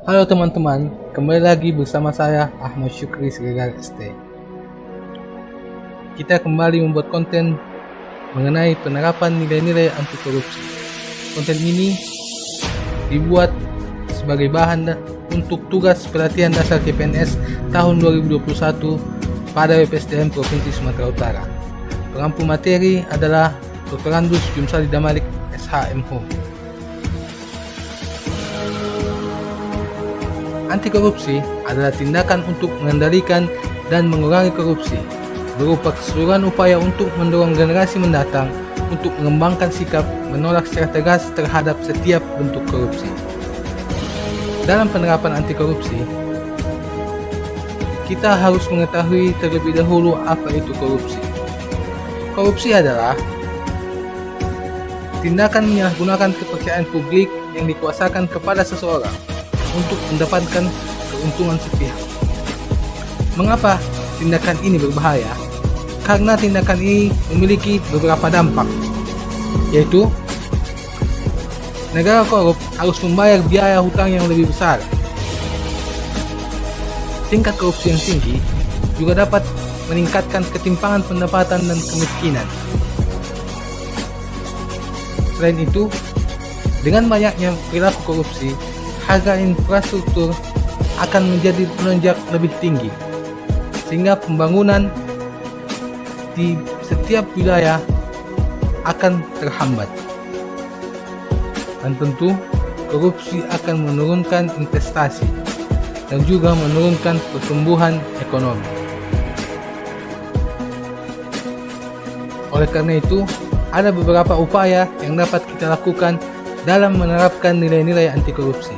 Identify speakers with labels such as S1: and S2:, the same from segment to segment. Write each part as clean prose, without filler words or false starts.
S1: Halo teman-teman, kembali lagi bersama saya Ahmad Syukri Siregar ST. Kita kembali membuat konten mengenai penerapan nilai-nilai anti korupsi. Konten ini dibuat sebagai bahan untuk tugas pelatihan dasar CPNS tahun 2021 pada BPSDM Provinsi Sumatera Utara. Pengampu materi adalah Dr. Andus Jumsali Damalik SHMH. Anti korupsi adalah tindakan untuk mengendalikan dan mengurangi korupsi, berupa keseluruhan upaya untuk mendorong generasi mendatang untuk mengembangkan sikap menolak secara tegas terhadap setiap bentuk korupsi. Dalam penerapan anti korupsi, kita harus mengetahui terlebih dahulu apa itu korupsi. Korupsi adalah tindakan menyalahgunakan kepercayaan publik yang dikuasakan kepada seseorang untuk mendapatkan keuntungan sepihak. Mengapa tindakan ini berbahaya? Karena tindakan ini memiliki beberapa dampak, yaitu negara korup harus membayar biaya hutang yang lebih besar. Tingkat korupsi yang tinggi juga dapat meningkatkan ketimpangan pendapatan dan kemiskinan. Selain itu, dengan banyaknya perilaku korupsi, harga infrastruktur akan menjadi melonjak lebih tinggi, sehingga pembangunan di setiap wilayah akan terhambat. Dan tentu, korupsi akan menurunkan investasi dan juga menurunkan pertumbuhan ekonomi. Oleh karena itu, ada beberapa upaya yang dapat kita lakukan dalam menerapkan nilai-nilai anti korupsi.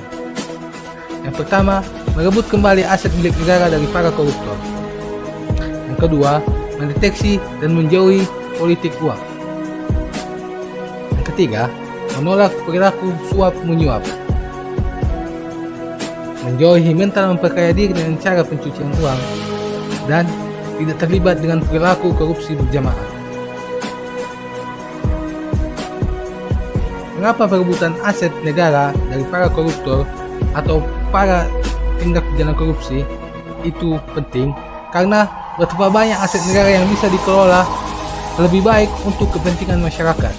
S1: Yang pertama, merebut kembali aset milik negara dari para koruptor. Yang kedua, mendeteksi dan menjauhi politik uang. Yang ketiga, menolak perilaku suap-menyuap. Menjauhi mental memperkaya diri dengan cara pencucian uang, dan tidak terlibat dengan perilaku korupsi berjamaah. Mengapa perebutan aset negara dari para koruptor atau para tindak pidana korupsi itu penting? Karena betapa banyak aset negara yang bisa dikelola lebih baik untuk kepentingan masyarakat.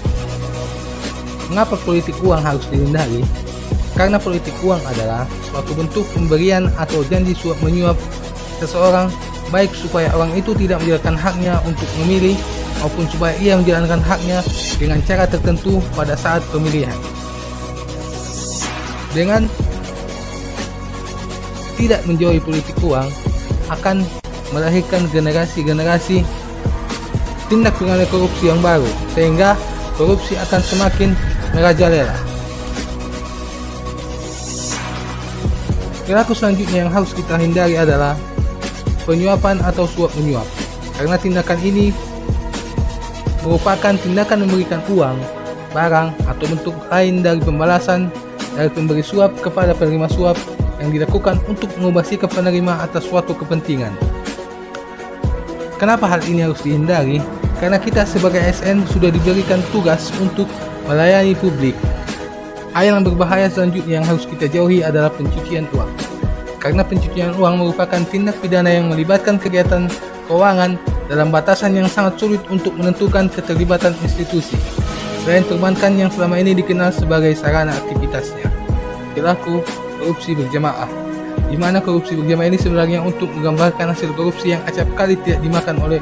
S1: Mengapa politik uang harus dihindari? Karena politik uang adalah suatu bentuk pemberian atau janji suap menyuap seseorang, baik supaya orang itu tidak menjalankan haknya untuk memilih maupun supaya ia menjalankan haknya dengan cara tertentu pada saat pemilihan. Dengan tidak menjauhi politik uang akan melahirkan generasi-generasi tindak pidana korupsi yang baru, sehingga korupsi akan semakin merajalela. Perilaku selanjutnya yang harus kita hindari adalah penyuapan atau suap menyuap, karena tindakan ini merupakan tindakan memberikan uang, barang, atau bentuk lain dari pembalasan dari pemberi suap kepada penerima suap yang dilakukan untuk mengubah sikap penerima atas suatu kepentingan. Kenapa hal ini harus dihindari? Karena kita sebagai ASN sudah diberikan tugas untuk melayani publik. Hal yang berbahaya selanjutnya yang harus kita jauhi adalah pencucian uang. Karena pencucian uang merupakan tindak pidana yang melibatkan kegiatan keuangan dalam batasan yang sangat sulit untuk menentukan keterlibatan institusi, selain perbankan yang selama ini dikenal sebagai sarana aktivitasnya. Perilaku korupsi berjamaah, di mana korupsi berjamaah ini sebenarnya untuk menggambarkan hasil korupsi yang acap kali tidak dimakan oleh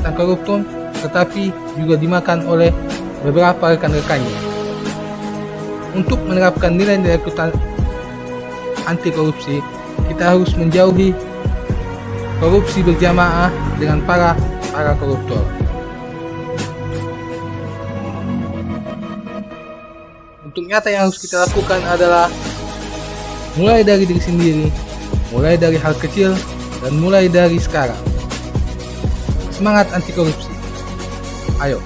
S1: sang koruptor, tetapi juga dimakan oleh beberapa rekan-rekannya. Untuk menerapkan nilai-nilai anti korupsi, kita harus menjauhi korupsi berjamaah dengan para koruptor. Untuk nyata yang harus kita lakukan adalah mulai dari diri sendiri, mulai dari hal kecil, dan mulai dari sekarang. Semangat anti korupsi. Ayo.